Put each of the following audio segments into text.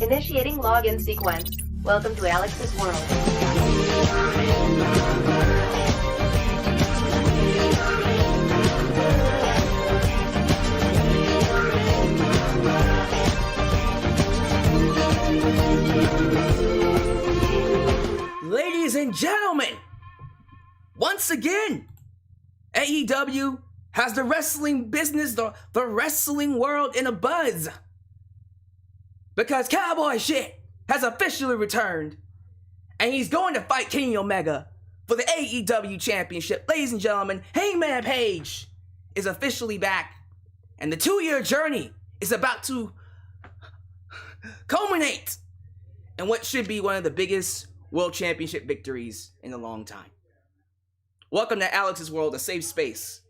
Initiating login sequence. Welcome to Alyx's world. Ladies and gentlemen, once again, AEW has the wrestling business, the wrestling world in a buzz. Because Cowboy Shit has officially returned. And he's going to fight Kenny Omega for the AEW Championship. Ladies and gentlemen, Hangman Page is officially back. And the 2-year journey is about to culminate in what should be one of the biggest World Championship victories in a long time. Welcome to Alyx's World, a safe space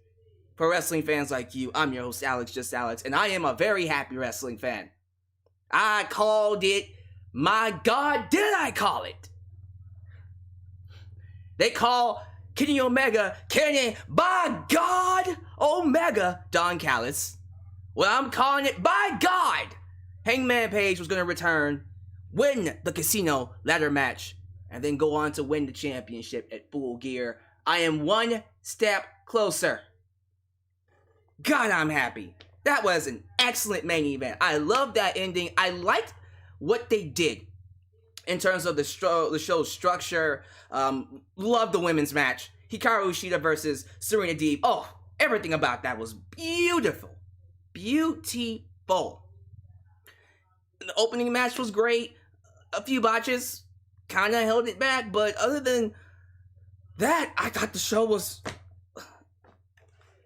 for wrestling fans like you. I'm your host, Alyx, just Alyx, and I am a very happy wrestling fan. I called it. My God, did I call it? They call Kenny Omega Kenny, by God, Omega, Don Callis. Well, I'm calling it, by God, Hangman Page was going to return, win the casino ladder match, and then go on to win the championship at Full Gear. I am one step closer. God, I'm happy. That was an excellent main event. I love that ending. I liked what they did in terms of the show's structure. Love the women's match. Hikaru Shida versus Serena Deeb. Oh, everything about that was beautiful. Beautiful. The opening match was great. A few botches kind of held it back, but other than that, I thought the show was...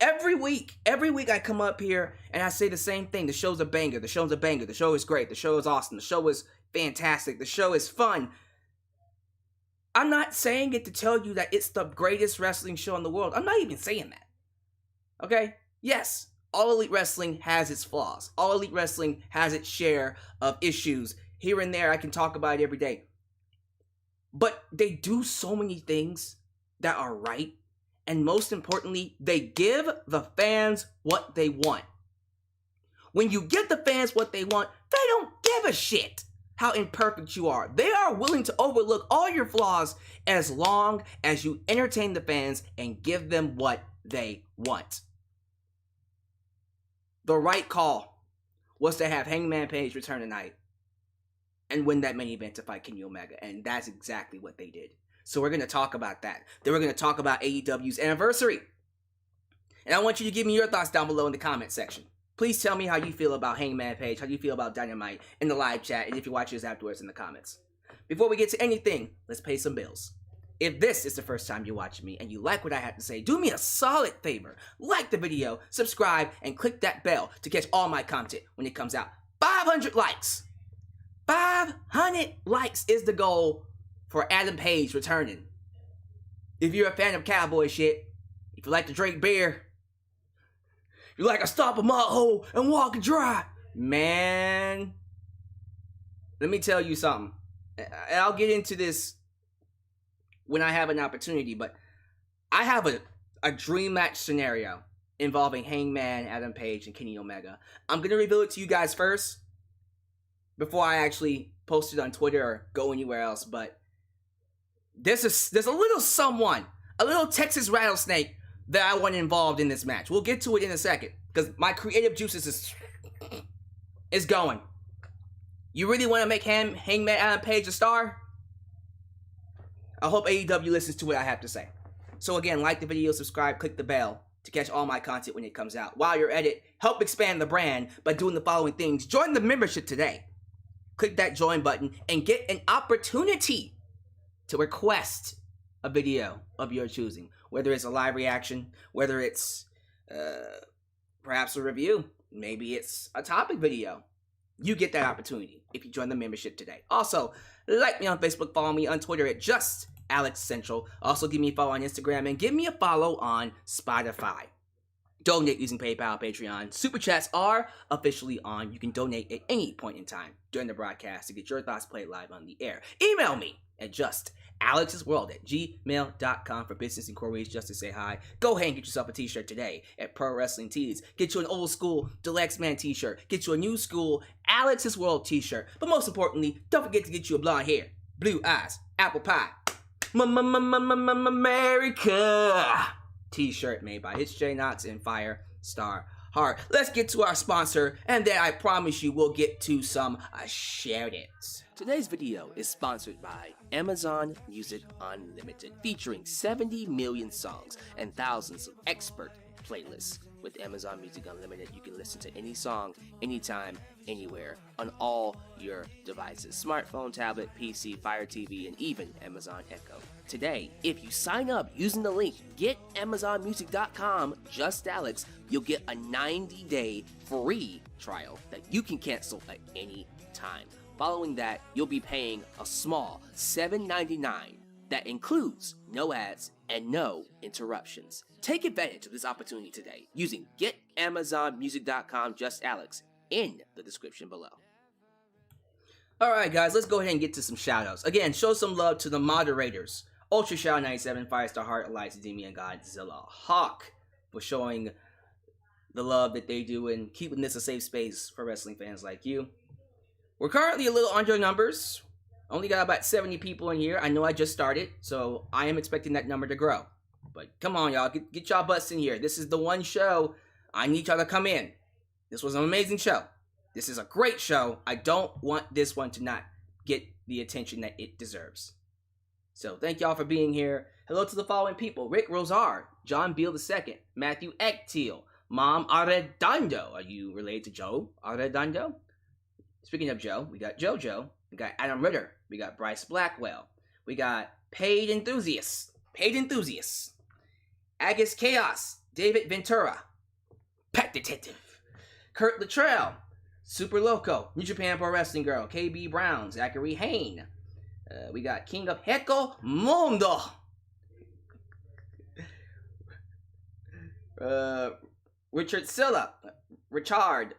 Every week I come up here and I say the same thing. The show's a banger. The show's a banger. The show is great. The show is awesome. The show is fantastic. The show is fun. I'm not saying it to tell you that it's the greatest wrestling show in the world. I'm not even saying that. Okay? Yes, All Elite Wrestling has its flaws. All Elite Wrestling has its share of issues. Here and there, I can talk about it every day. But they do so many things that are right. And most importantly, they give the fans what they want. When you give the fans what they want, they don't give a shit how imperfect you are. They are willing to overlook all your flaws as long as you entertain the fans and give them what they want. The right call was to have Hangman Page return tonight and win that main event to fight Kenny Omega. And that's exactly what they did. So we're going to talk about that. Then we're going to talk about AEW's anniversary. And I want you to give me your thoughts down below in the comment section. Please tell me how you feel about Hangman Page, how you feel about Dynamite in the live chat, and if you watch this afterwards in the comments. Before we get to anything, let's pay some bills. If this is the first time you're watching me and you like what I have to say, do me a solid favor. Like the video, subscribe, and click that bell to catch all my content when it comes out. 500 likes. 500 likes is the goal for Adam Page returning. If you're a fan of Cowboy Shit, if you like to drink beer, you like to stop a mud hole and walk it dry, man, let me tell you something. And I'll get into this when I have an opportunity, but I have a dream match scenario involving Hangman, Adam Page, and Kenny Omega. I'm going to reveal it to you guys first before I actually post it on Twitter or go anywhere else, but there's a little someone, a little Texas rattlesnake that I want involved in this match. We'll get to it in a second, because my creative juices is going. You really want to make Hangman Adam Page a star? I hope AEW listens to what I have to say. So again, like the video, subscribe, click the bell to catch all my content when it comes out. While you're at it, help expand the brand by doing the following things. Join the membership today. Click that join button and get an opportunity to request a video of your choosing, whether it's a live reaction, whether it's perhaps a review, maybe it's a topic video. You get that opportunity if you join the membership today. Also, like me on Facebook, follow me on Twitter at Just Alyx Central. Also, give me a follow on Instagram and give me a follow on Spotify. Donate using PayPal, Patreon. Super Chats are officially on. You can donate at any point in time during the broadcast to get your thoughts played live on the air. Email me at Alex'sWorld@gmail.com for business inquiries, just to say hi. Go ahead and get yourself a t-shirt today at Pro Wrestling Tees. Get you an old school Deluxe Man t-shirt. Get you a new school Alex's World t-shirt. But most importantly, don't forget to get you a blonde hair, blue eyes, apple pie, America t-shirt made by It's J Knox and Fire Star Heart. Let's get to our sponsor, and then I promise you we'll get to some shout-outs. Today's video is sponsored by Amazon Music Unlimited, featuring 70 million songs and thousands of expert playlists. With Amazon Music Unlimited, you can listen to any song, anytime, anywhere, on all your devices. Smartphone, tablet, PC, Fire TV, and even Amazon Echo. Today, if you sign up using the link getamazonmusic.com, just Alex, you'll get a 90-day free trial that you can cancel at any time. Following that, you'll be paying a small $7.99 that includes no ads and no interruptions. Take advantage of this opportunity today using getamazonmusic.com, just Alex, in the description below. Alright guys, let's go ahead and get to some shoutouts. Again, show some love to the moderators. Ultra Shout 97, Firestar Heart, Alyx, Demi, and Godzilla Hawk for showing the love that they do and keeping this a safe space for wrestling fans like you. We're currently a little under numbers. Only got about 70 people in here. I know I just started, so I am expecting that number to grow. But come on, y'all. Get y'all butts in here. This is the one show. I need y'all to come in. This was an amazing show. This is a great show. I don't want this one to not get the attention that it deserves. So thank y'all for being here. Hello to the following people: Rick Rosar, John Beal II, Matthew Ektiel, Mom Arredondo. Are you related to Joe Arredondo? Speaking of Joe, we got JoJo. We got Adam Ritter. We got Bryce Blackwell. We got Paid Enthusiasts. Agus Chaos. David Ventura. Pet Detective. Kurt Luttrell. Super Loco. New Japan Pro Wrestling Girl. KB Brown. Zachary Hain. We got King of Heco Mundo. Richard Silla. Ratchet.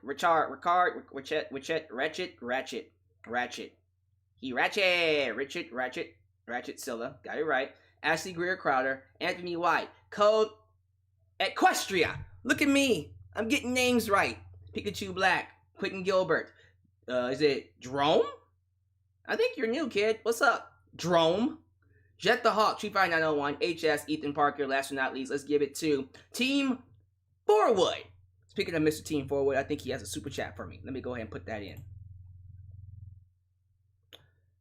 Ratchet Silla. Got it right. Ashley Greer Crowder. Anthony White. Code Equestria. Look at me. I'm getting names right. Pikachu Black. Quentin Gilbert. Is it Drome? I think you're new, kid. What's up? Drome. Jet the Hawk. 25901. HS. Ethan Parker. Last but not least, let's give it to Team Forward. Speaking of Mr. Team Forward, I think he has a super chat for me. Let me go ahead and put that in.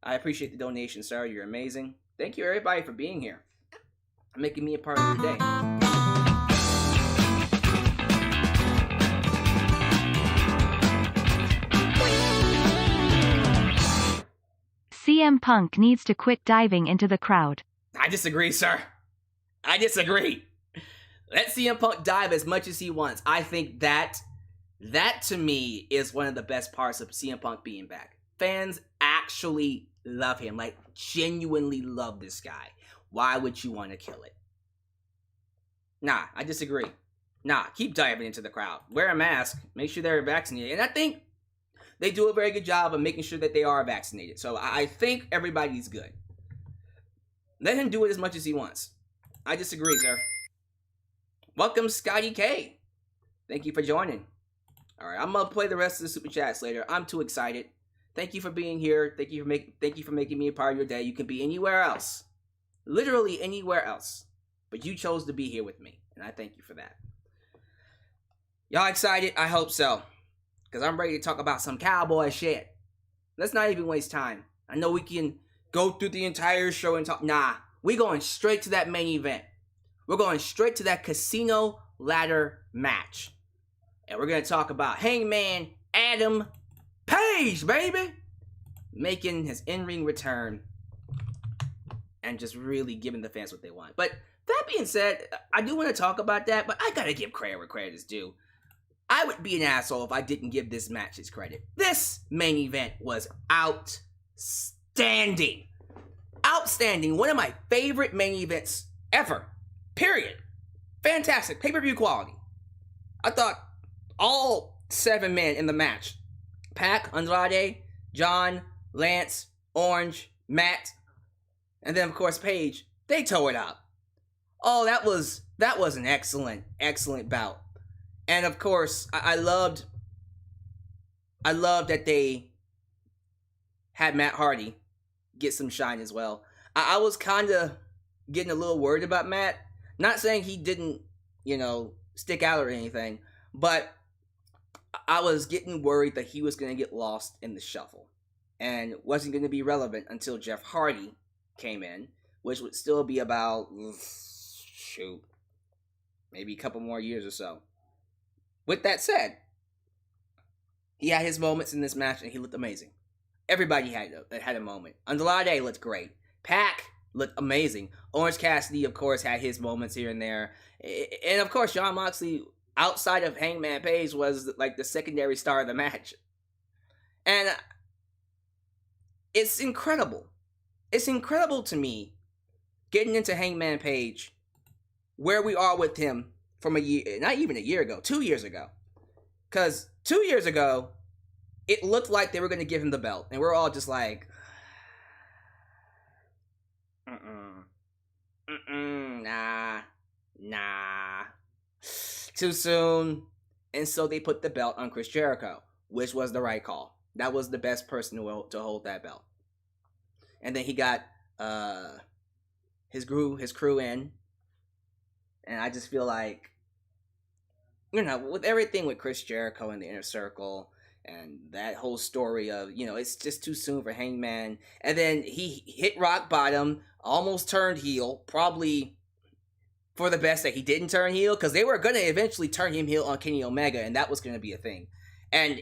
I appreciate the donation, sir. You're amazing. Thank you, everybody, for being here. Making me a part of your day. CM Punk needs to quit diving into the crowd. I disagree, sir. I disagree. Let CM Punk dive as much as he wants. I think that to me is one of the best parts of CM Punk being back. Fans actually love him, like genuinely love this guy. Why would you want to kill it? Nah, I disagree. Nah, keep diving into the crowd. Wear a mask. Make sure they're vaccinated. And I think they do a very good job of making sure that they are vaccinated. So I think everybody's good. Let him do it as much as he wants. I disagree, sir. Welcome, Scotty K. Thank you for joining. All right, I'm gonna play the rest of the super chats later. I'm too excited. Thank you for being here. Thank you for making me a part of your day. You can be anywhere else, literally anywhere else, but you chose to be here with me, and I thank you for that. Y'all excited? I hope so, because I'm ready to talk about some cowboy shit. Let's not even waste time. I know we can go through the entire show and talk. Nah, we going straight to that main event. We're going straight to that casino ladder match. And we're going to talk about Hangman Adam Page, baby! Making his in-ring return and just really giving the fans what they want. But that being said, I do want to talk about that, but I got to give credit where credit is due. I would be an asshole if I didn't give this match its credit. This main event was outstanding. Outstanding. One of my favorite main events ever. Period. Fantastic. Pay-per-view quality. I thought all 7 men in the match, Pac, Andrade, John, Lance, Orange, Matt, and then of course Page, they tore it up. Oh, that was an excellent bout. And of course, I loved that they had Matt Hardy get some shine as well. I was kind of getting a little worried about Matt. Not saying he didn't, stick out or anything, but I was getting worried that he was going to get lost in the shuffle and wasn't going to be relevant until Jeff Hardy came in, which would still be about, maybe a couple more years or so. With that said, he had his moments in this match and he looked amazing. Everybody had a moment. Andrade looked great. Pac looked amazing. Orange Cassidy, of course, had his moments here and there. And of course, Jon Moxley, outside of Hangman Page, was like the secondary star of the match. And it's incredible. It's incredible to me, getting into Hangman Page, where we are with him from a year, not even a year ago, 2 years ago. Because 2 years ago, it looked like they were going to give him the belt. And we're all just like, nah. Too soon. And so they put the belt on Chris Jericho, which was the right call. That was the best person to hold that belt. And then he got his crew in. And I just feel like, with everything with Chris Jericho and the Inner Circle and that whole story of, it's just too soon for Hangman. And then he hit rock bottom, almost turned heel, probably for the best that he didn't turn heel, because they were going to eventually turn him heel on Kenny Omega, and that was going to be a thing. And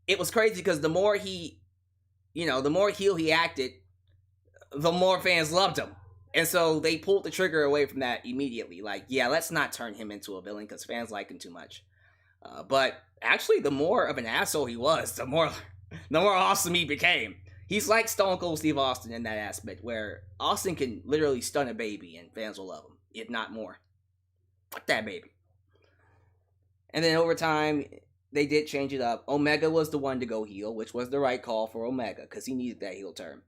it was crazy because the more heel he acted, the more fans loved him. And so they pulled the trigger away from that immediately. Like, yeah, let's not turn him into a villain because fans like him too much. But actually, the more of an asshole he was, the more awesome he became. He's like Stone Cold Steve Austin in that aspect, where Austin can literally stun a baby and fans will love him, if not more. Fuck that baby. And then over time, they did change it up. Omega was the one to go heel, which was the right call for Omega, because he needed that heel turn.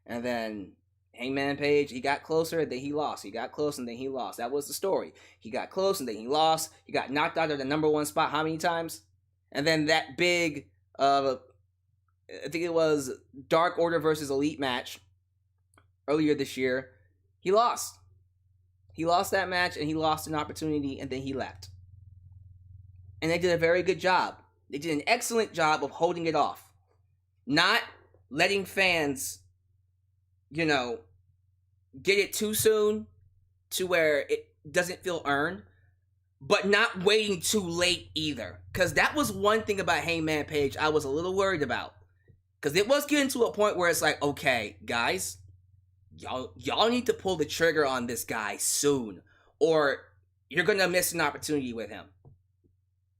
And then Hangman Page, he got closer, and then he lost. He got close, and then he lost. That was the story. He got close, and then he lost. He got knocked out of the number 1 spot how many times? And then that big, I think it was Dark Order versus Elite match earlier this year, he lost. He lost that match, and he lost an opportunity, and then he left. And they did a very good job. They did an excellent job of holding it off. Not letting fans, get it too soon to where it doesn't feel earned, but not waiting too late either. Because that was one thing about Hangman Page I was a little worried about. Because it was getting to a point where it's like, okay, guys, y'all need to pull the trigger on this guy soon, or you're going to miss an opportunity with him.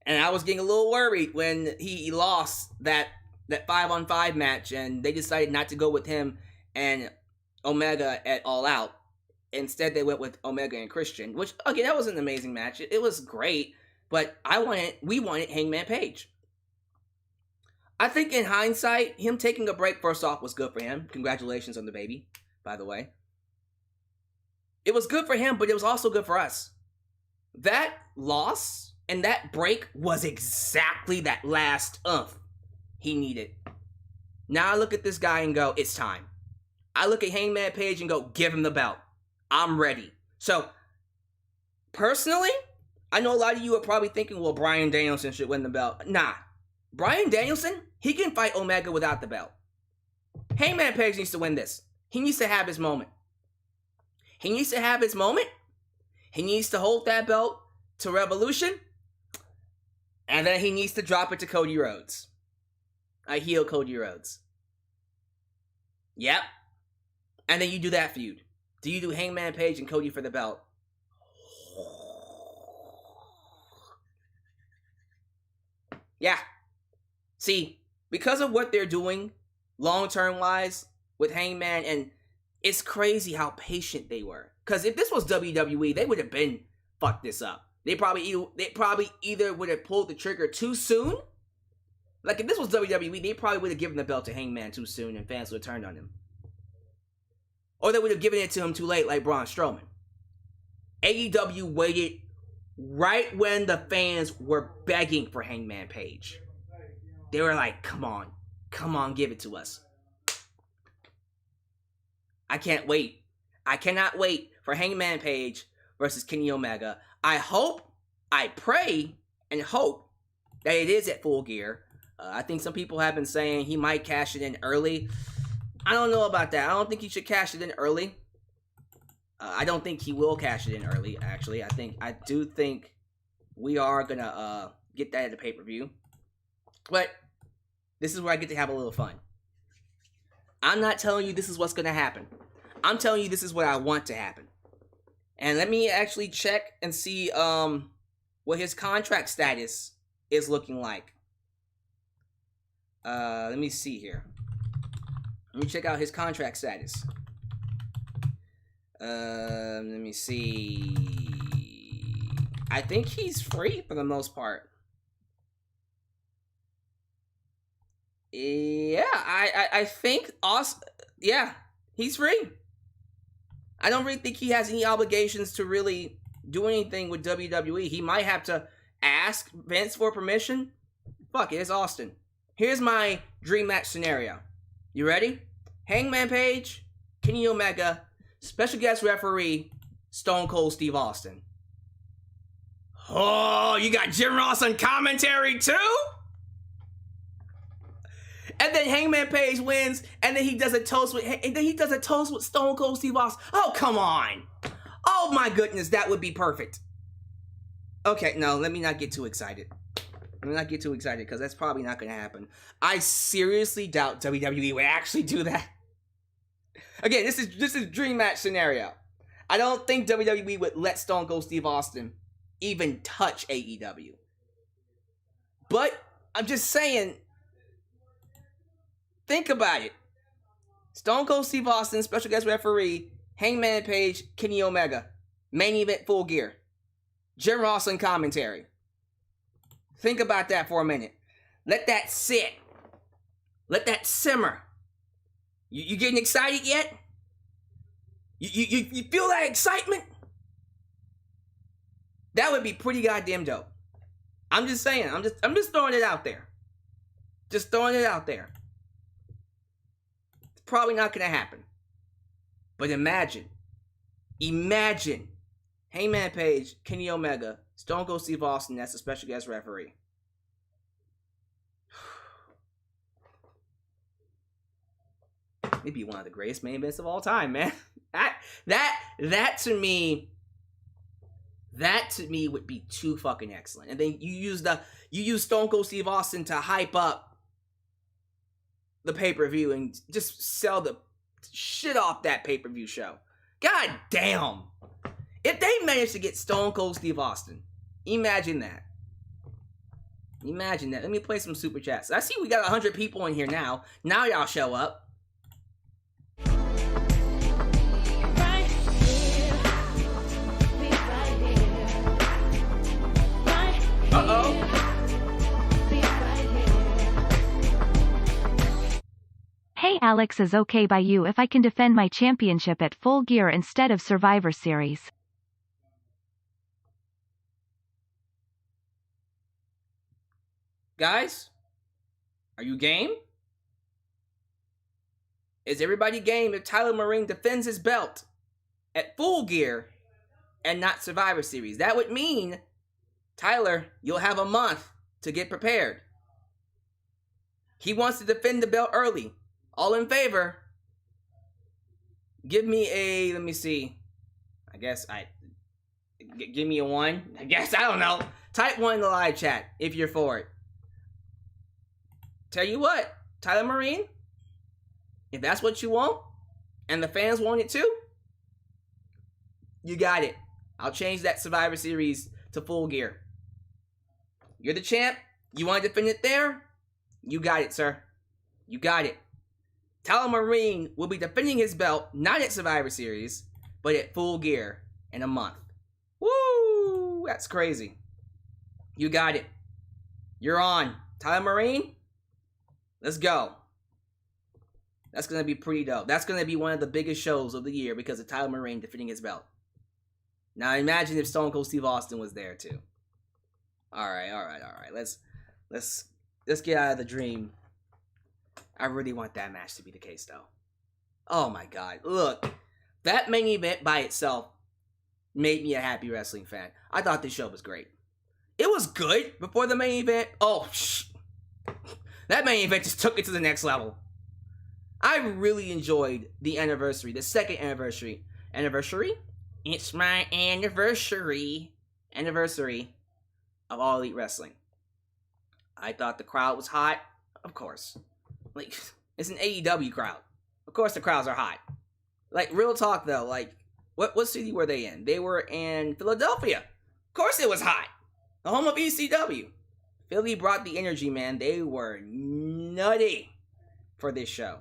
And I was getting a little worried when he lost that 5-on-5 match, and they decided not to go with him and Omega at All Out. Instead, they went with Omega and Christian, which, okay, that was an amazing match. It was great, but we wanted Hangman Page. I think in hindsight, him taking a break first off was good for him. Congratulations on the baby, by the way. It was good for him, but it was also good for us. That loss and that break was exactly that last oomph he needed. Now I look at this guy and go, it's time. I look at Hangman Page and go, give him the belt. I'm ready. So, personally, I know a lot of you are probably thinking, well, Bryan Danielson should win the belt. Nah. Bryan Danielson, he can fight Omega without the belt. Hangman Page needs to win this. He needs to have his moment. He needs to have his moment. He needs to hold that belt to Revolution. And then he needs to drop it to Cody Rhodes. I heel Cody Rhodes. Yep. And then you do that feud. Do you do Hangman Page and Cody for the belt? Yeah. See, because of what they're doing, long-term wise, with Hangman, and it's crazy how patient they were. Because if this was WWE, they would have been fucked this up. They probably either would have pulled the trigger too soon. Like, if this was WWE, they probably would have given the belt to Hangman too soon and fans would have turned on him. Or they would have given it to him too late, like Braun Strowman. AEW waited right when the fans were begging for Hangman Page. They were like, come on, give it to us. I can't wait. I cannot wait for Hangman Page versus Kenny Omega. I pray and hope that it is at Full Gear. I think some people have been saying he might cash it in early. I don't know about that. I don't think he should cash it in early. I don't think he will cash it in early, actually. I do think we are going to get that at the pay-per-view. But this is where I get to have a little fun. I'm not telling you this is what's going to happen. I'm telling you this is what I want to happen. And let me actually check and see what his contract status is looking like. Let me see here. Let me check out his contract status. Let me see. I think he's free for the most part. Yeah, I think yeah, he's free. I don't really think he has any obligations to really do anything with WWE. He might have to ask Vince for permission. Fuck it, it's Austin. Here's my dream match scenario. You ready? Hangman Page, Kenny Omega, special guest referee, Stone Cold Steve Austin. Oh, you got Jim Ross on commentary too? And then Hangman Page wins, and then he does a toast with Stone Cold Steve Austin. Oh, come on. Oh my goodness, that would be perfect. Okay, no, let me not get too excited. Let me not get too excited, because that's probably not going to happen. I seriously doubt WWE would actually do that. Again, this is dream match scenario. I don't think WWE would let Stone Cold Steve Austin even touch AEW. But I'm just saying, think about it. Stone Cold Steve Austin, special guest referee, Hangman Page, Kenny Omega, main event Full Gear, Jim Ross on commentary. Think about that for a minute. Let that sit. Let that simmer. You getting excited yet? You feel that excitement? That would be pretty goddamn dope. I'm just saying. I'm just throwing it out there. Just throwing it out there. It's probably not gonna happen. But imagine Hangman Page, Kenny Omega, Stone Cold Steve Austin as a special guest referee. It'd be one of the greatest main events of all time, man. That to me would be too fucking excellent. And then you use Stone Cold Steve Austin to hype up the pay-per-view and just sell the shit off that pay-per-view show. God damn. If they managed to get Stone Cold Steve Austin, imagine that. Imagine that. Let me play some super chats. I see we got 100 people in here now. Now y'all show up. Uh-oh. Hey, Alyx, is okay by you if I can defend my championship at Full Gear instead of Survivor Series? Guys, are you game? Is everybody game if Tyler Marine defends his belt at Full Gear and not Survivor Series? That would mean, Tyler, you'll have a month to get prepared. He wants to defend the belt early. All in favor? Give me a, let me see. Give me a 1. I don't know. Type 1 in the live chat if you're for it. Tell you what, Tyler Marine, if that's what you want, and the fans want it too, you got it. I'll change that Survivor Series to Full Gear. You're the champ. You want to defend it there? You got it, sir. You got it. Tyler Marine will be defending his belt, not at Survivor Series, but at Full Gear in a month. Woo! that's crazy. You got it. You're on. Tyler Marine, let's go. That's going to be pretty dope. That's going to be one of the biggest shows of the year because of Tyler Marine defending his belt. Now imagine if Stone Cold Steve Austin was there too. All right. Let's get out of the dream. I really want that match to be the case though. Oh my god. Look, that main event by itself made me a happy wrestling fan. I thought this show was great. It was good before the main event. That main event just took it to the next level. I really enjoyed the anniversary, the second anniversary. Anniversary? It's my anniversary of All Elite Wrestling. I thought the crowd was hot. Of course. Like, it's an AEW crowd. Of course the crowds are hot. Like, real talk though, like, what city were they in? They were in Philadelphia. Of course it was hot. The home of ECW. Philly brought the energy, man. They were nutty for this show.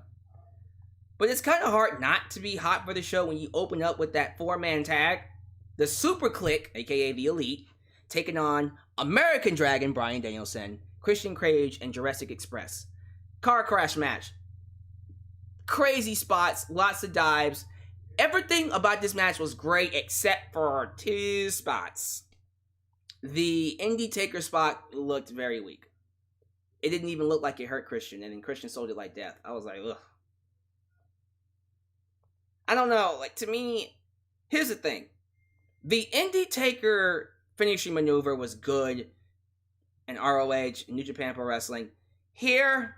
But it's kind of hard not to be hot for the show when you open up with that 4-man tag. The Super Clique, aka the Elite, taking on American Dragon, Bryan Danielson, Christian Cage, and Jurassic Express. Car crash match. Crazy spots, lots of dives. Everything about this match was great except for 2 spots. The Indie Taker spot looked very weak. It didn't even look like it hurt Christian, and then Christian sold it like death. I was like, ugh. I don't know, like, to me, here's the thing. The Indie Taker finishing maneuver was good in ROH, New Japan Pro Wrestling. Here,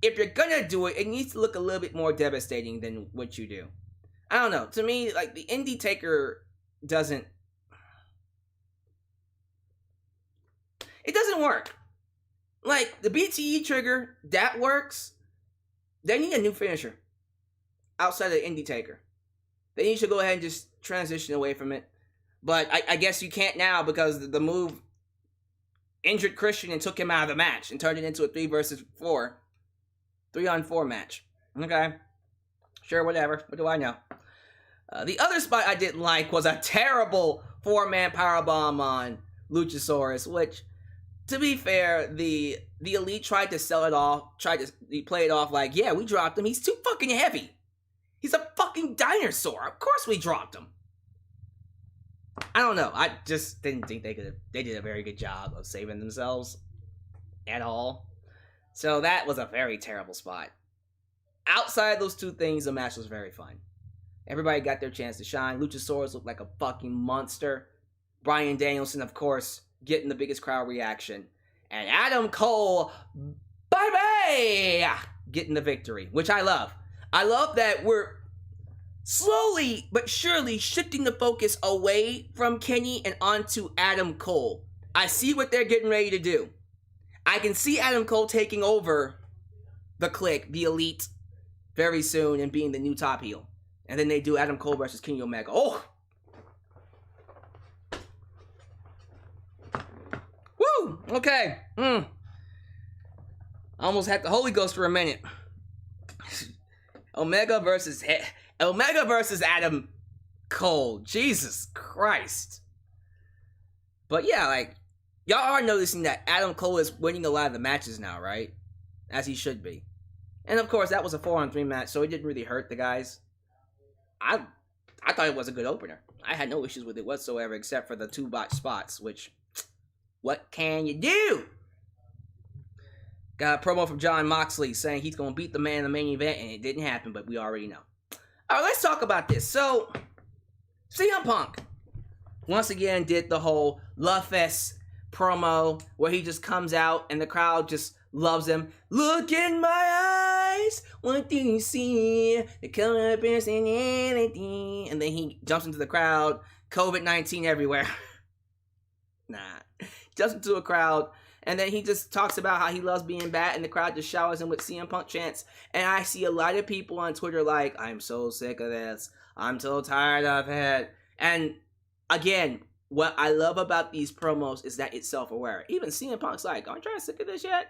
if you're gonna do it, it needs to look a little bit more devastating than what you do. I don't know, to me, like, the Indie Taker doesn't... It doesn't work. Like, the BTE trigger, that works. They need a new finisher. Outside of the Indie Taker. They need to go ahead and just transition away from it. But I guess you can't now because the move injured Christian and took him out of the match and turned it into a 3-on-4 match. Okay. Sure, whatever. What do I know? The other spot I didn't like was a terrible 4-man powerbomb on Luchasaurus, which... To be fair, the Elite tried to sell it off, tried to play it off like, yeah, we dropped him. He's too fucking heavy. He's a fucking dinosaur. Of course we dropped him. I don't know. I just didn't think they did a very good job of saving themselves at all. So that was a very terrible spot. Outside those 2 things, the match was very fun. Everybody got their chance to shine. Luchasaurus looked like a fucking monster. Bryan Danielson, of course, getting the biggest crowd reaction. And Adam Cole, bye-bye, getting the victory, which I love. I love that we're slowly but surely shifting the focus away from Kenny and onto Adam Cole. I see what they're getting ready to do. I can see Adam Cole taking over the Clique, the Elite, very soon and being the new top heel. And then they do Adam Cole versus Kenny Omega. Oh! Woo! Okay. I almost had the Holy Ghost for a minute. Omega versus Adam Cole. Jesus Christ. But yeah, like, y'all are noticing that Adam Cole is winning a lot of the matches now, right? As he should be. And of course, that was a 4-on-3 match, so it didn't really hurt the guys. I thought it was a good opener. I had no issues with it whatsoever, except for the 2 botch spots, which, what can you do? Got a promo from Jon Moxley saying he's going to beat the man in the main event, and it didn't happen, but we already know. Alright, let's talk about this. So, CM Punk, once again, did the whole Love Fest promo, where he just comes out, and the crowd just loves him. Look in my eyes, what do you see? The color of personality. And then he jumps into the crowd, COVID-19 everywhere. Jumps into a crowd, and then he just talks about how he loves being back, and the crowd just showers him with CM Punk chants. And I see a lot of people on Twitter like, I'm so sick of this. I'm so tired of it. And again, what I love about these promos is that it's self-aware. Even CM Punk's like, aren't you sick of this yet?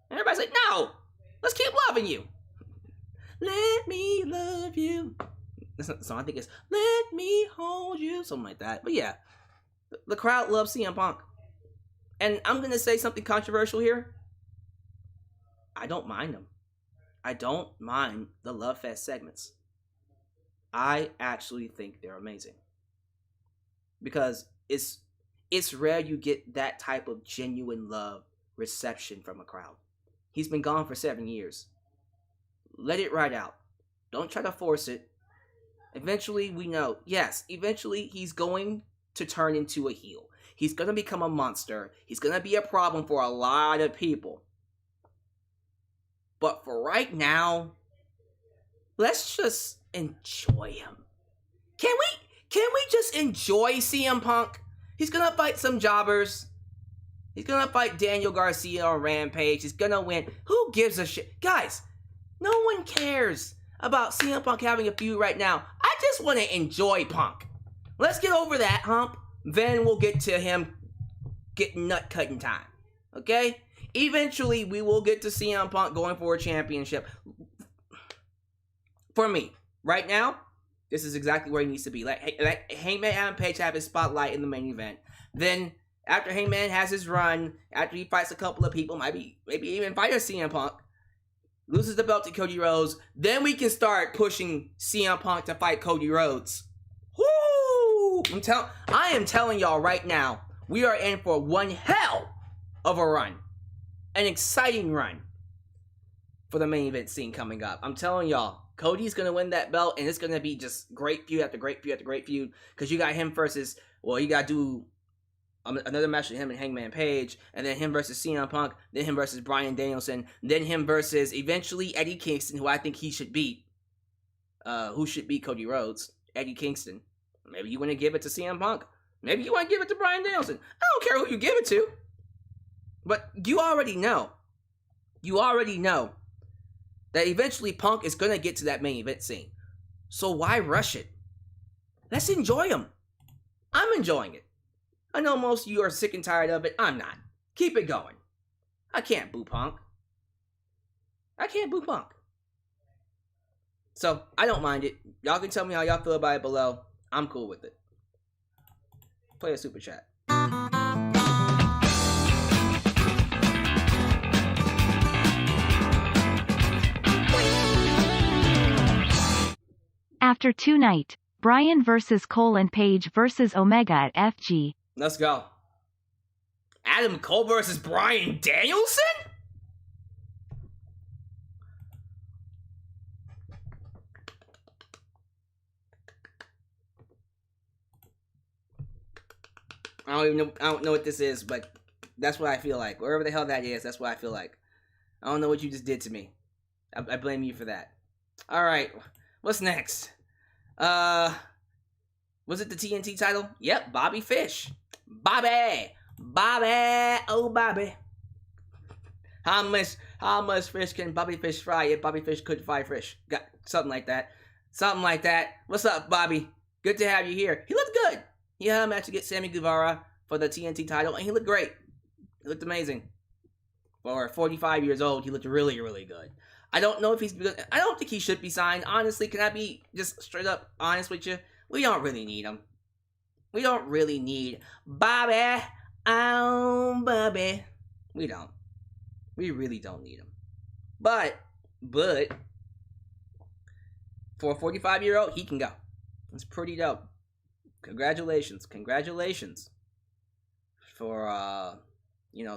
And everybody's like, no! Let's keep loving you! Let me love you. So I think it's, let me hold you. Something like that. But yeah. The crowd loves CM Punk. And I'm going to say something controversial here. I don't mind them. I don't mind the Love Fest segments. I actually think they're amazing. Because it's rare you get that type of genuine love reception from a crowd. He's been gone for 7 years. Let it ride out. Don't try to force it. Eventually, we know, yes, eventually he's going to turn into a heel. He's going to become a monster. He's going to be a problem for a lot of people. But for right now, let's just enjoy him. Can we just enjoy CM Punk? He's going to fight some jobbers. He's going to fight Daniel Garcia on Rampage. He's going to win. Who gives a shit? Guys, no one cares about CM Punk having a feud right now. I just want to enjoy Punk. Let's get over that hump. Then we'll get to him getting nut cutting time. Okay? Eventually, we will get to CM Punk going for a championship. For me, right now, this is exactly where he needs to be. Let Hangman Page have his spotlight in the main event. Then, after Hangman has his run, after he fights a couple of people, maybe even fight a CM Punk, loses the belt to Cody Rhodes, then we can start pushing CM Punk to fight Cody Rhodes. Woo! I am telling y'all right now, we are in for one hell of a run. An exciting run for the main event scene coming up. I'm telling y'all, Cody's going to win that belt, and it's going to be just great feud after great feud after great feud, because you got him versus, well, you got to do another match with him and Hangman Page, and then him versus CM Punk, then him versus Bryan Danielson, then him versus, eventually, Eddie Kingston, who I think he should beat. Who should beat Cody Rhodes? Eddie Kingston. Maybe you want to give it to CM Punk. Maybe you want to give it to Bryan Danielson. I don't care who you give it to. But you already know. You already know that eventually Punk is going to get to that main event scene. So why rush it? Let's enjoy him. I'm enjoying it. I know most of you are sick and tired of it. I'm not. Keep it going. I can't boo Punk. I can't boo Punk. So, I don't mind it. Y'all can tell me how y'all feel about it below. I'm cool with it. Play a super chat. After tonight, Bryan vs. Cole and Page vs. Omega at FG. Let's go. Adam Cole versus Bryan Danielson? I don't know what this is, but that's what I feel like. Wherever the hell that is, that's what I feel like. I don't know what you just did to me. I blame you for that. Alright, what's next? Was it the TNT title? Yep, Bobby Fish. Bobby, oh Bobby. How much fish can Bobby Fish fry if Bobby Fish could fry fish? Got something like that. What's up, Bobby? Good to have you here. He looked good. He had a match against Sammy Guevara for the TNT title, and he looked great. He looked amazing. For 45 years old, he looked really, really good. I don't know if he's good. I don't think he should be signed. Honestly, can I be just straight up honest with you? We don't really need him. We don't really need Bobby. Oh, Bobby. We don't. We really don't need him. But, for a 45-year-old, he can go. It's pretty dope. Congratulations for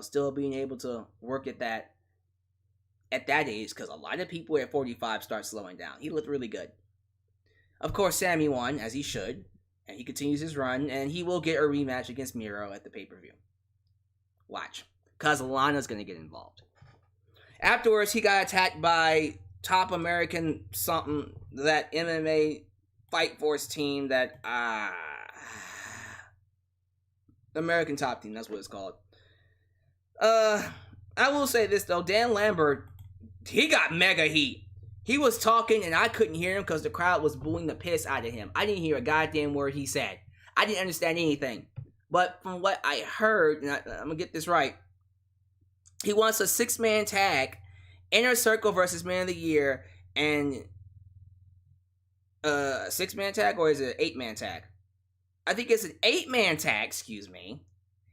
still being able to work at that age, because a lot of people at 45 start slowing down. He looked really good. Of course, Sammy won, as he should, and he continues his run, and he will get a rematch against Miro at the pay-per-view. Watch, because Lana's going to get involved. Afterwards, he got attacked by Top American something, that MMA Fight Force team that, American Top Team, that's what it's called. I will say this, though. Dan Lambert, he got mega heat. He was talking, and I couldn't hear him because the crowd was booing the piss out of him. I didn't hear a goddamn word he said. I didn't understand anything. But from what I heard, and I'm going to get this right, he wants a 6-man tag, Inner Circle versus Man of the Year, and 6-man tag, or is it an 8-man tag? I think it's an 8-man tag, excuse me.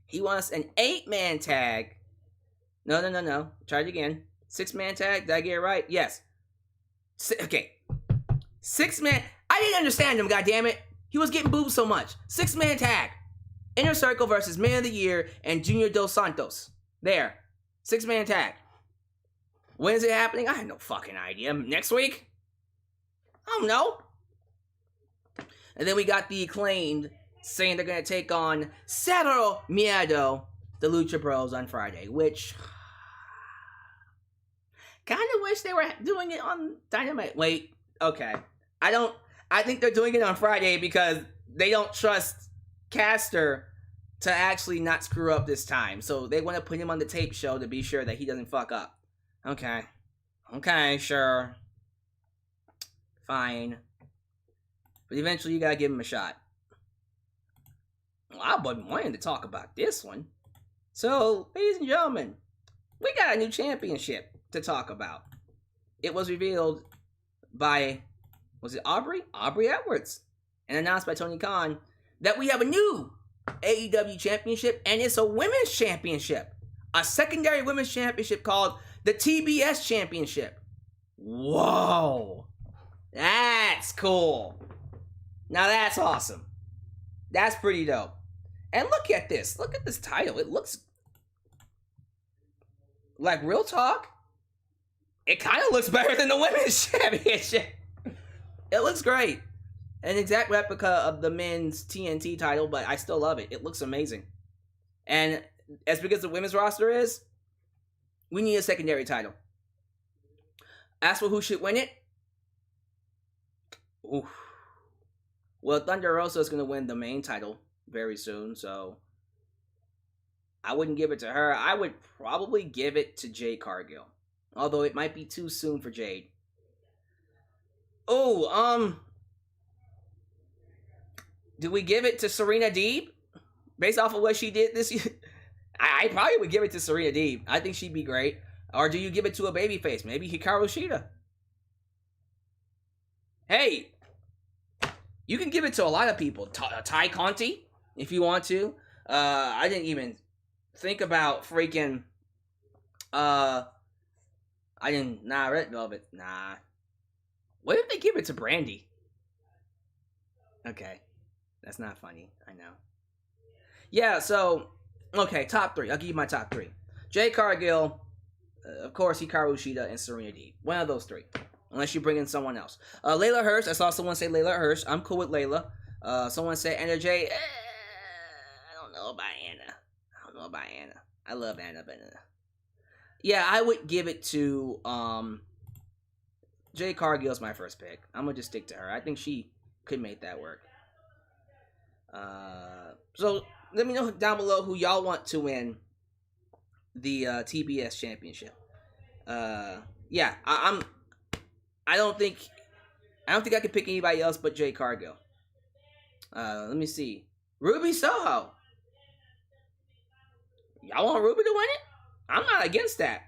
He wants an 8-man tag. No. Try it again. 6-man tag, did I get it right? Yes. Okay. 6-man, I didn't understand him, goddammit. He was getting booed so much. 6-man tag. Inner Circle versus Man of the Year and Junior Dos Santos. There. 6-man tag. When is it happening? I have no fucking idea. Next week? I don't know. And then we got the Acclaimed saying they're going to take on Cero Miedo, the Lucha Bros, on Friday, which kind of wish they were doing it on Dynamite. Wait, okay. I think they're doing it on Friday because they don't trust Caster to actually not screw up this time. So they want to put him on the tape show to be sure that he doesn't fuck up. Okay, sure. Fine. But eventually you gotta give him a shot. Well, I've been wanting to talk about this one. So, ladies and gentlemen, we got a new championship to talk about. It was revealed by, was it Aubrey? Aubrey Edwards. And announced by Tony Khan that we have a new AEW championship, and it's a women's championship. A secondary women's championship called the TBS Championship. Whoa. That's cool. Now that's awesome. That's pretty dope. And look at this. Look at this title. It looks like, real talk, it kind of looks better than the women's championship. It looks great. An exact replica of the men's TNT title, but I still love it. It looks amazing. And as big as the women's roster is, we need a secondary title. As for who should win it, oof. Well, Thunder Rosa is going to win the main title very soon, so I wouldn't give it to her. I would probably give it to Jade Cargill, although it might be too soon for Jade. Oh, do we give it to Serena Deeb based off of what she did this year? I probably would give it to Serena Deeb. I think she'd be great. Or do you give it to a babyface? Maybe Hikaru Shida. Hey, you can give it to a lot of people. Ty Conti, if you want to. I didn't even think about freaking... Red Velvet. Nah. What if they give it to Brandy? Okay. That's not funny. I know. Yeah, so... Okay, top 3. I'll give you my top 3. Jade Cargill, of course, Hikaru Shida, and Serena Deeb. One of those 3. Unless you bring in someone else. Layla Hirsch. I saw someone say Layla Hirsch. I'm cool with Layla. Someone said Anna Jay. I don't know about Anna. I love Anna, but yeah, I would give it to Jade Cargill's my first pick. I'm gonna just stick to her. I think she could make that work. So let me know down below who y'all want to win the TBS Championship. Yeah, I don't think I could pick anybody else but Jade Cargill. Let me see. Ruby Soho. Y'all want Ruby to win it? I'm not against that.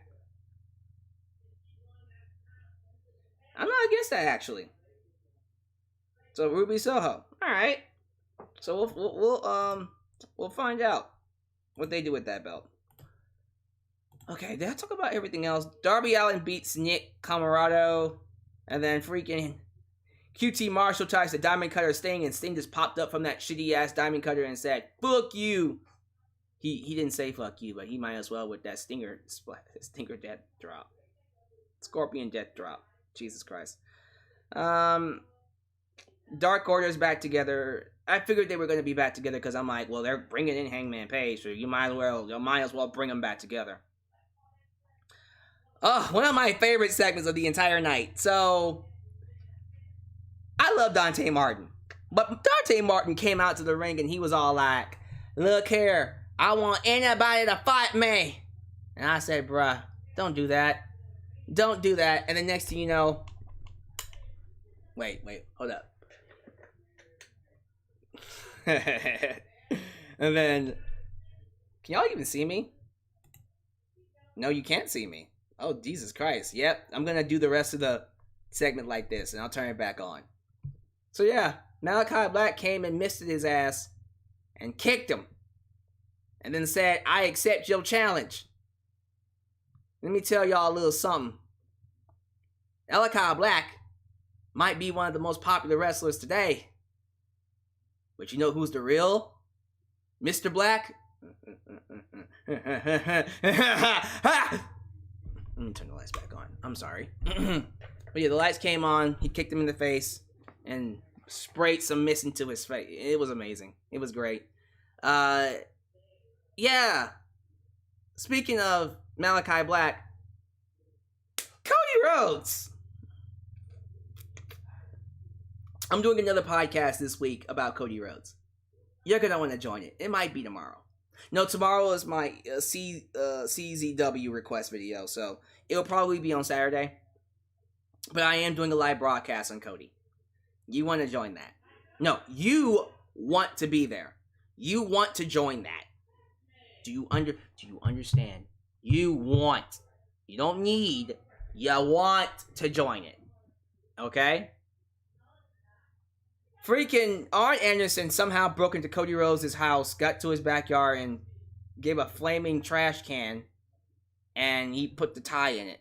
Actually. So Ruby Soho. All right. So we'll find out what they do with that belt. Okay, did I talk about everything else? Darby Allin beats Nick Comoroto, and then freaking QT Marshall tries to diamond cutter Sting, and Sting just popped up from that shitty ass diamond cutter and said, "Fuck you." He didn't say "fuck you," but he might as well with that Stinger death drop, Scorpion death drop. Jesus Christ. Dark Order's back together. I figured they were going to be back together because I'm like, well, they're bringing in Hangman Page, so you might as well bring them back together. Oh, one of my favorite segments of the entire night. So, I love Dante Martin. But Dante Martin came out to the ring and he was all like, "Look here, I want anybody to fight me." And I said, bruh, don't do that. Don't do that. And the next thing you know... Wait, hold up. And then... Can y'all even see me? No, you can't see me. Oh, Jesus Christ. Yep, I'm gonna do the rest of the segment like this, and I'll turn it back on. So yeah, Malachi Black came and misted his ass and kicked him. And then said, I accept your challenge. Let me tell y'all a little something. Alyx Black might be one of the most popular wrestlers today. But you know who's the real Mr. Black? Let me turn the lights back on. I'm sorry. But yeah, the lights came on. He kicked him in the face and sprayed some mist into his face. It was amazing. It was great. Yeah. Speaking of Malachi Black, Cody Rhodes. I'm doing another podcast this week about Cody Rhodes. You're going to want to join it. It might be tomorrow. No, tomorrow is my CZW request video, so it'll probably be on Saturday. But I am doing a live broadcast on Cody. You want to join that? No, you want to be there. You want to join that. Do you understand? You want. You don't need. You want to join it. Okay? Freaking Arn Anderson somehow broke into Cody Rhodes' house, got to his backyard, and gave a flaming trash can, and he put the tie in it.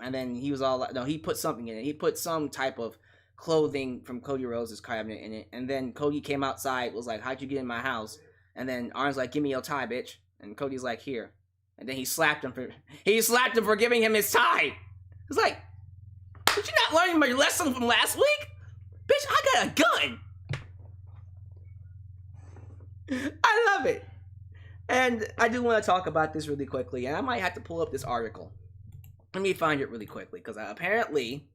And then he was all like, no, he put something in it. He put some type of clothing from Cody Rhodes' cabinet in it. And then Cody came outside, was like, how'd you get in my house? And then Arn's like, give me your tie, bitch. And Cody's like, here. And then he slapped him for giving him his tie. It's like, did you not learn my lesson from last week? Bitch, I got a gun. I love it. And I do want to talk about this really quickly. And I might have to pull up this article. Let me find it really quickly. Because apparently,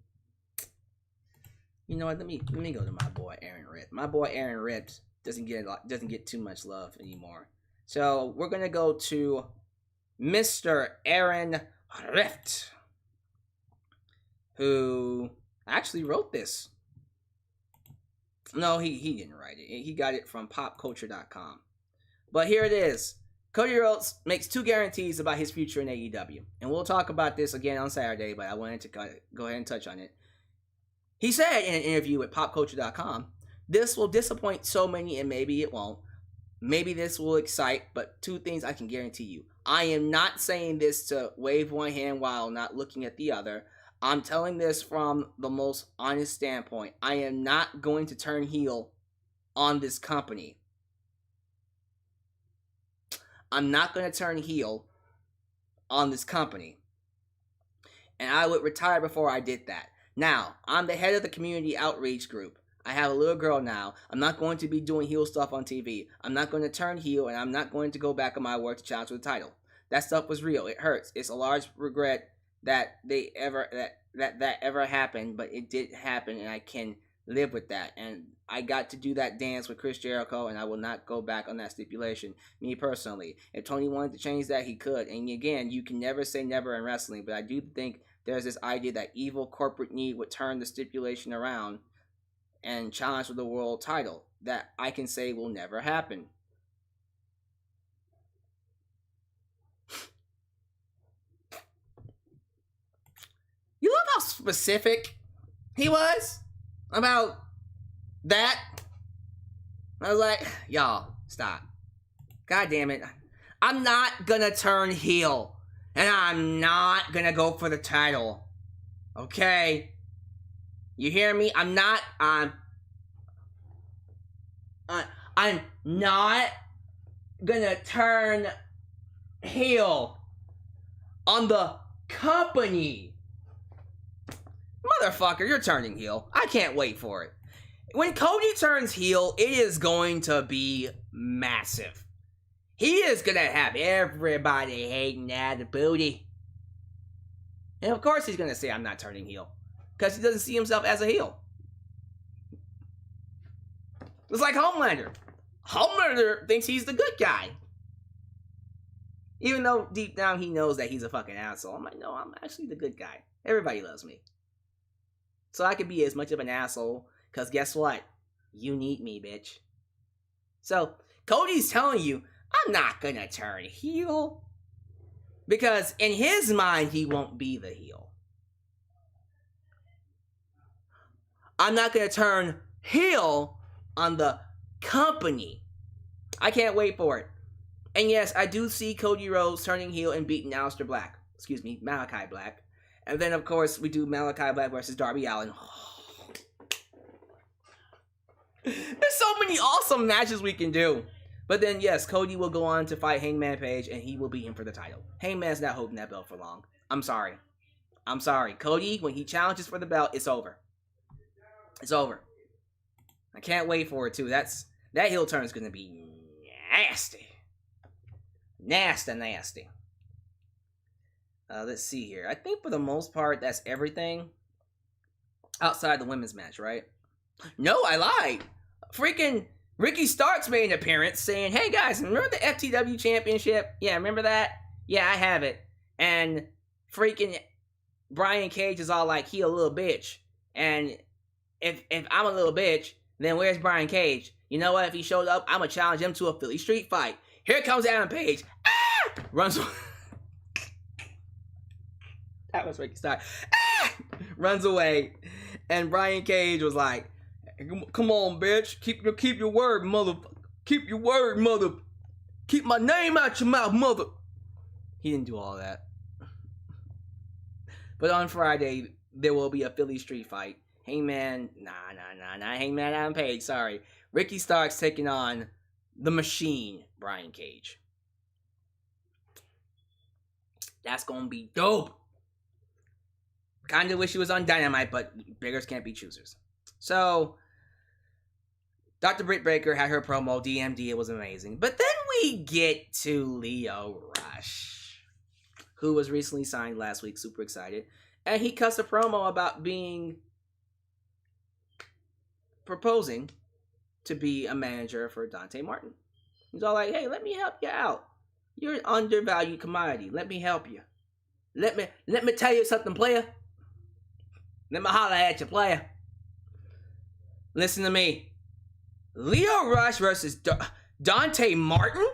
you know what? Let me go to my boy Aaron Ripp. My boy Aaron Ripp doesn't get too much love anymore. So we're going to go to Mr. Aaron Rift, who actually wrote this. No, he didn't write it. He got it from popculture.com. But here it is. Cody Rhodes makes 2 guarantees about his future in AEW. And we'll talk about this again on Saturday, but I wanted to go ahead and touch on it. He said in an interview with popculture.com, this will disappoint so many and maybe it won't. Maybe this will excite, but 2 things I can guarantee you. I am not saying this to wave one hand while not looking at the other. I'm telling this from the most honest standpoint. I am not going to turn heel on this company. I'm not going to turn heel on this company. And I would retire before I did that. Now, I'm the head of the community outreach group. I have a little girl now. I'm not going to be doing heel stuff on TV. I'm not going to turn heel, and I'm not going to go back on my word to challenge for the title. That stuff was real. It hurts. It's a large regret that that ever happened, but it did happen, and I can live with that. And I got to do that dance with Chris Jericho, and I will not go back on that stipulation. Me personally, if Tony wanted to change that, he could. And again, you can never say never in wrestling, but I do think there's this idea that evil corporate need would turn the stipulation around and challenge for the world title. That I can say will never happen. You love how specific he was about that? I was like, y'all, stop. God damn it. I'm not gonna turn heel. And I'm not gonna go for the title. Okay? You hear me? I'm not gonna turn heel on the company. Motherfucker, you're turning heel. I can't wait for it. When Cody turns heel, it is going to be massive. He is gonna have everybody hating that the booty. And of course he's gonna say, I'm not turning heel. Because he doesn't see himself as a heel. It's like Homelander. Homelander thinks he's the good guy. Even though deep down he knows that he's a fucking asshole. I'm like, no, I'm actually the good guy. Everybody loves me. So I could be as much of an asshole. Because guess what? You need me, bitch. So, Cody's telling you, I'm not gonna turn heel. Because in his mind, he won't be the heel. I'm not gonna turn heel on the company. I can't wait for it. And yes, I do see Cody Rhodes turning heel and beating Malachi Black. And then, of course, we do Malachi Black versus Darby Allin. There's so many awesome matches we can do. But then, yes, Cody will go on to fight Hangman Page, and he will beat him for the title. Hangman's not holding that belt for long. I'm sorry. Cody, when he challenges for the belt, it's over. It's over. I can't wait for it, too. That heel turn is going to be nasty. Nasty. Let's see here. I think for the most part, that's everything. Outside the women's match, right? No, I lied. Freaking Ricky Starks made an appearance saying, hey guys, remember the FTW Championship? Yeah, remember that? Yeah, I have it. And freaking Brian Cage is all like, he a little bitch. And if I'm a little bitch, then where's Brian Cage? You know what? If he showed up, I'm going to challenge him to a Philly street fight. Here comes Adam Page. Ah! Runs away. That was Ricky Starks. Ah! Runs away. And Brian Cage was like, come on, bitch. Keep your word, mother. Keep your word, mother. Keep my name out your mouth, mother. He didn't do all that. But on Friday, there will be a Philly street fight. Hangman, Hangman Adam Page, sorry. Ricky Starks taking on the Machine, Brian Cage. That's gonna be dope. Kinda wish he was on Dynamite, but beggars can't be choosers. So, Dr. Britt Baker had her promo, DMD, it was amazing. But then we get to Lio Rush, who was recently signed last week, super excited. And he cuts a promo about proposing to be a manager for Dante Martin. He's all like, hey, let me help you out. You're an undervalued commodity. Let me help you. Let me tell you something, player. Let me holler at you, player. Listen to me. Lio Rush versus Dante Martin?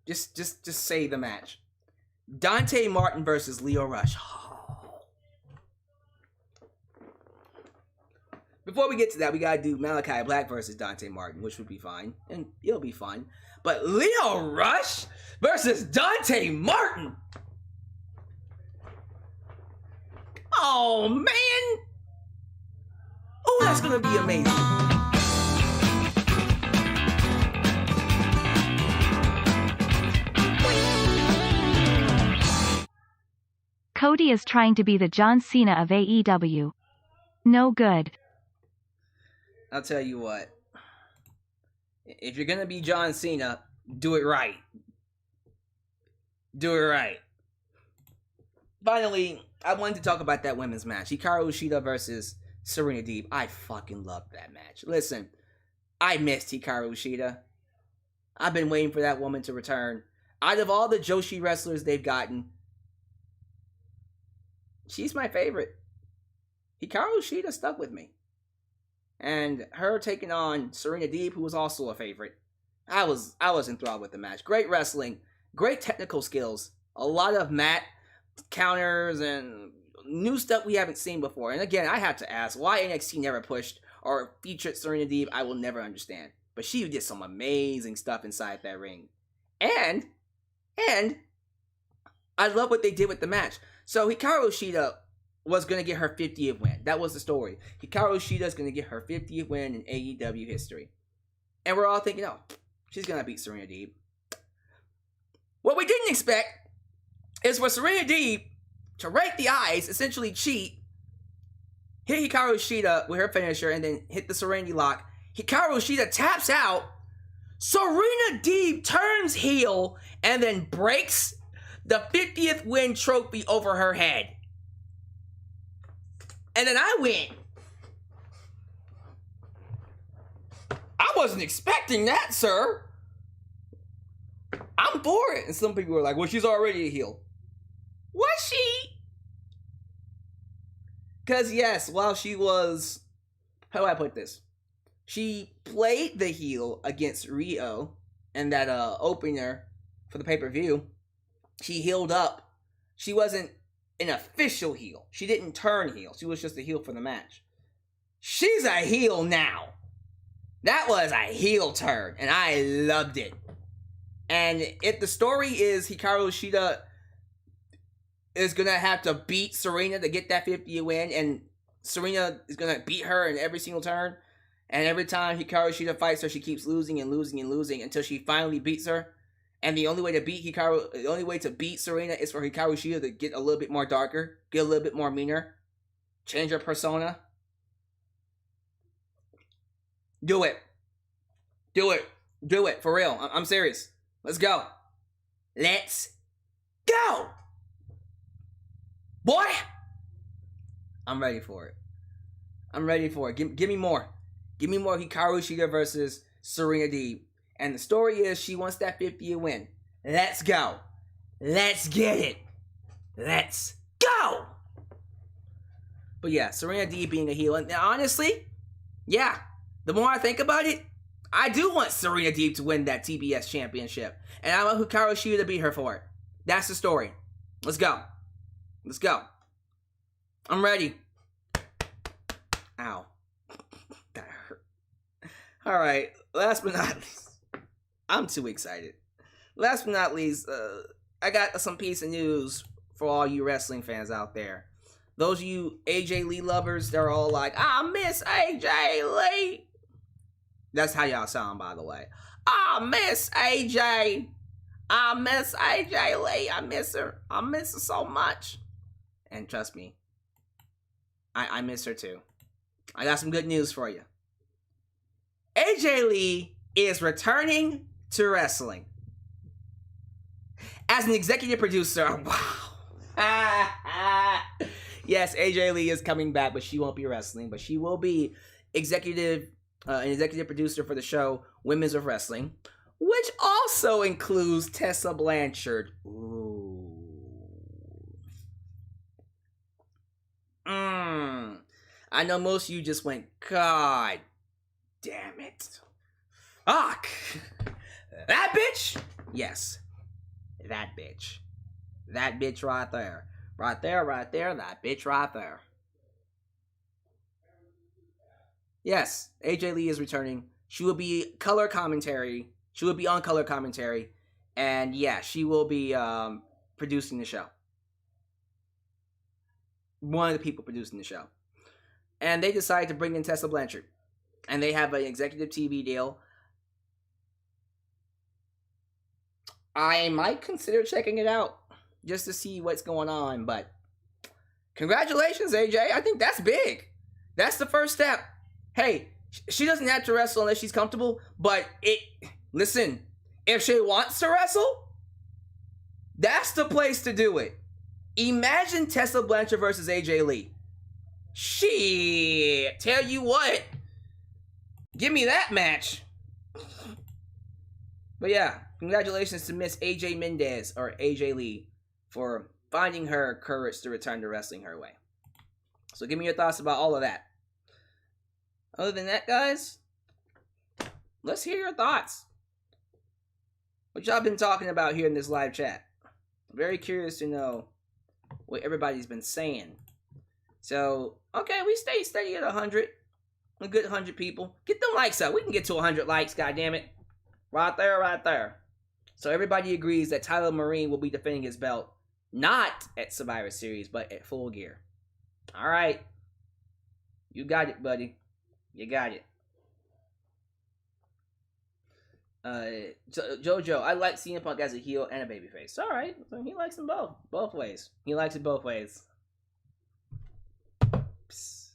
Just say the match. Dante Martin versus Lio Rush. Before we get to that, we gotta do Malachi Black versus Dante Martin, which would be fine. And it'll be fun. But Lio Rush versus Dante Martin? Oh, man! Oh, that's gonna be amazing. Cody is trying to be the John Cena of AEW. No good. I'll tell you what. If you're gonna be John Cena, do it right. Do it right. Finally, I wanted to talk about that women's match. Hikaru Shida versus Serena Deeb. I fucking loved that match. Listen, I missed Hikaru Shida. I've been waiting for that woman to return. Out of all the Joshi wrestlers they've gotten, she's my favorite. Hikaru Shida stuck with me. And her taking on Serena Deeb, who was also a favorite. I was enthralled with the match. Great wrestling, great technical skills, a lot of mat counters and new stuff we haven't seen before. And again, I have to ask, why NXT never pushed or featured Serena Deeb, I will never understand. But she did some amazing stuff inside that ring. And I love what they did with the match. So Hikaru Shida was going to get her 50th win. That was the story. Hikaru Shida is going to get her 50th win in AEW history. And we're all thinking, oh, she's going to beat Serena Deeb. What we didn't expect is for Serena Deeb to rake the eyes, essentially cheat, hit Hikaru Shida with her finisher, and then hit the Serenity Lock. Hikaru Shida taps out. Serena Deeb turns heel and then breaks the 50th win trophy over her head. And then I win. I wasn't expecting that, sir. I'm for it. And some people were like, well, she's already a heel. Was she? Because, yes, while she was... How do I put this? She played the heel against Rio in that opener for the pay-per-view. She healed up. She wasn't an official heel. She didn't turn heel. She was just a heel for the match. She's a heel now. That was a heel turn, and I loved it. And if the story is Hikaru Shida is gonna have to beat Serena to get that 50 win, and Serena is gonna beat her in every single turn, and every time Hikaru Shida fights her, she keeps losing and losing and losing until she finally beats her. And the only way to beat Serena is for Hikaru Shida to get a little bit more darker, get a little bit more meaner, change her persona. Do it. Do it. Do it. For real. I'm serious. Let's go. Let's go! Boy! I'm ready for it. I'm ready for it. Give me more. Give me more Hikaru Shida versus Serena Deeb. And the story is she wants that 50 win. Let's go. Let's get it. Let's go! But yeah, Serena Deeb being a heel. And honestly, yeah, the more I think about it, I do want Serena Deeb to win that TBS Championship. And I want Hikaru Shida to beat her for it. That's the story. Let's go. Let's go. I'm ready. Ow. That hurt. Alright, last but not least. I'm too excited. Last but not least, I got some piece of news for all you wrestling fans out there. Those of you AJ Lee lovers, they're all like, I miss AJ Lee. That's how y'all sound, by the way. I miss AJ. I miss AJ Lee. I miss her. I miss her so much. And trust me, I miss her too. I got some good news for you. AJ Lee is returning to wrestling as an executive producer. Wow. Yes, AJ Lee is coming back, but she won't be wrestling. But she will be an executive producer for the show Women's of Wrestling, which also includes Tessa Blanchard. Ooh. I know most of you just went, God damn it. Fuck. That bitch? Yes. That bitch. That bitch right there. Right there, right there. That bitch right there. Yes, AJ Lee is returning. She will be color commentary. She will be on color commentary. And yeah, she will be producing the show. One of the people producing the show. And they decided to bring in Tessa Blanchard. And they have an executive TV deal. I might consider checking it out just to see what's going on. But congratulations, AJ. I think that's big. That's the first step. Hey, she doesn't have to wrestle unless she's comfortable. But listen, if she wants to wrestle, that's the place to do it. Imagine Tessa Blanchard versus AJ Lee. Shit, tell you what. Give me that match. But yeah, congratulations to Miss AJ Mendez, or AJ Lee, for finding her courage to return to wrestling her way. So give me your thoughts about all of that. Other than that, guys, let's hear your thoughts. What y'all been talking about here in this live chat. I'm very curious to know what everybody's been saying. So, okay, we stay steady at 100. A good 100 people. Get them likes up. We can get to 100 likes, goddammit. Right there, right there. So everybody agrees that Tyler Marine will be defending his belt, not at Survivor Series, but at Full Gear. Alright. You got it, buddy. You got it. Jojo, I like CM Punk as a heel and a babyface. Alright. So he likes them both. Both ways. He likes it both ways. Psst.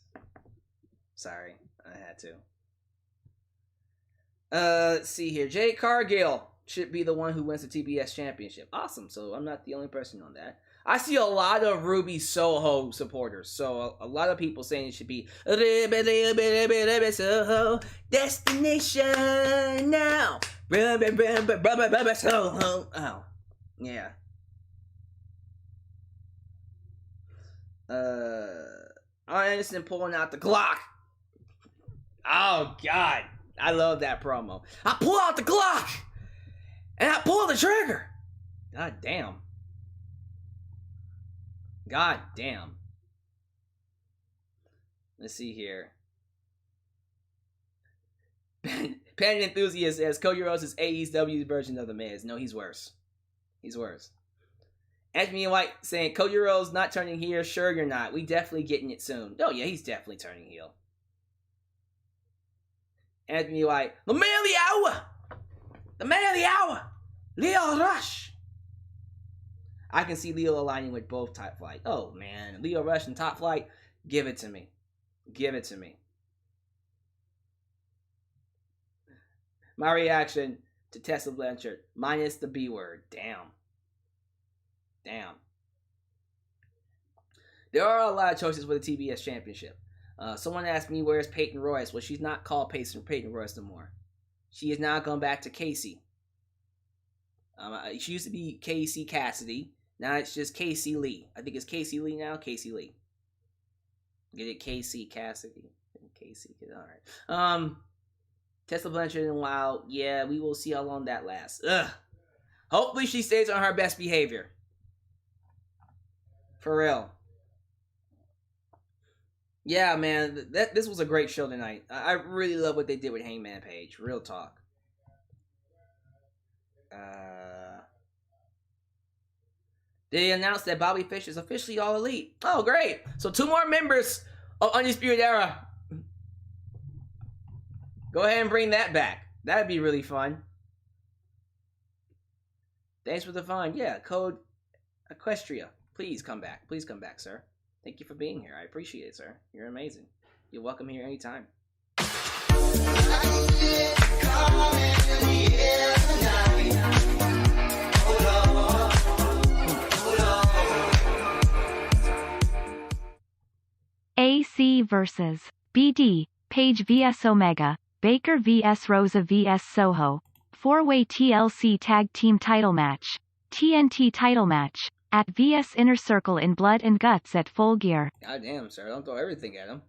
Sorry. I had to. Let's see here. Jay Cargill should be the one who wins the TBS Championship. Awesome. So I'm not the only person on that. I see a lot of Ruby Soho supporters. So a lot of people saying it should be Soho Destination now. Soho. Oh. Yeah. Anderson pulling out the Glock. Oh, God. I love that promo. I pull out the Glock and I pull the trigger. God damn. God damn. Let's see here. Panic Enthusiast says Cody Rhodes is AEW's version of The Miz. No, he's worse. He's worse. Anthony White saying Cody Rhodes not turning heel. Sure you're not. We definitely getting it soon. Oh yeah, he's definitely turning heel. Anthony White, the man of the hour. The man of the hour. Leo Rush. I can see Leo aligning with both Top Flight. Oh man, Leo Rush and Top Flight. Give it to me. Give it to me. My reaction to Tessa Blanchard, minus the B word. Damn. Damn. There are a lot of choices for the TBS Championship. Someone asked me, where's Peyton Royce? Well, she's not called Peyton Royce no more. She has now gone back to Casey. She used to be Casey Cassidy. Now it's just Casey Lee. I think it's Casey Lee now. Casey Lee. Get it? Casey Cassidy. Casey. Alright. Tessa Blanchard and Wild. Yeah, we will see how long that lasts. Ugh. Hopefully she stays on her best behavior. For real. Yeah, man. This was a great show tonight. I really love what they did with Hangman Page. Real talk. They announced that Bobby Fish is officially All Elite. Oh, great. So 2 more members of Undisputed Era. Go ahead and bring that back. That'd be really fun. Thanks for the fun. Yeah, code Equestria. Please come back. Please come back, sir. Thank you for being here. I appreciate it, sir. You're amazing. You're welcome here anytime. AC versus BD, Page vs Omega, Baker vs Rosa vs Soho, 4-way TLC Tag Team Title Match, TNT Title Match, at VS Inner Circle in Blood and Guts at Full Gear. God damn, sir. Don't throw everything at him.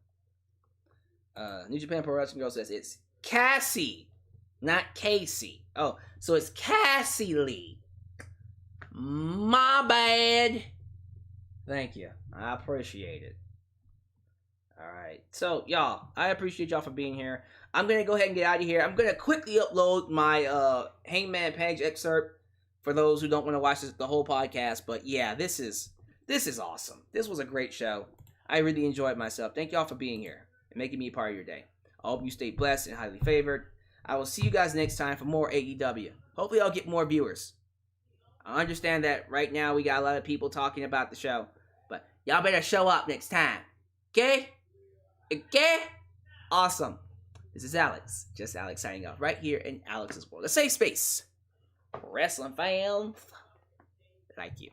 New Japan Pro Wrestling Girl says it's Cassie, not Casey. Oh, so it's Cassie Lee. My bad. Thank you. I appreciate it. Alright. So, y'all, I appreciate y'all for being here. I'm going to go ahead and get out of here. I'm going to quickly upload my Hangman Page excerpt for those who don't want to watch the whole podcast. But yeah, this is awesome. This was a great show. I really enjoyed myself. Thank y'all for being here and making me a part of your day. I hope you stay blessed and highly favored. I will see you guys next time for more AEW. Hopefully I'll get more viewers. I understand that right now we got a lot of people talking about the show. But y'all better show up next time. Okay? Okay? Awesome. This is Alyx. Just Alyx signing off right here in Alyx's World. A safe space. Wrestling fans like you.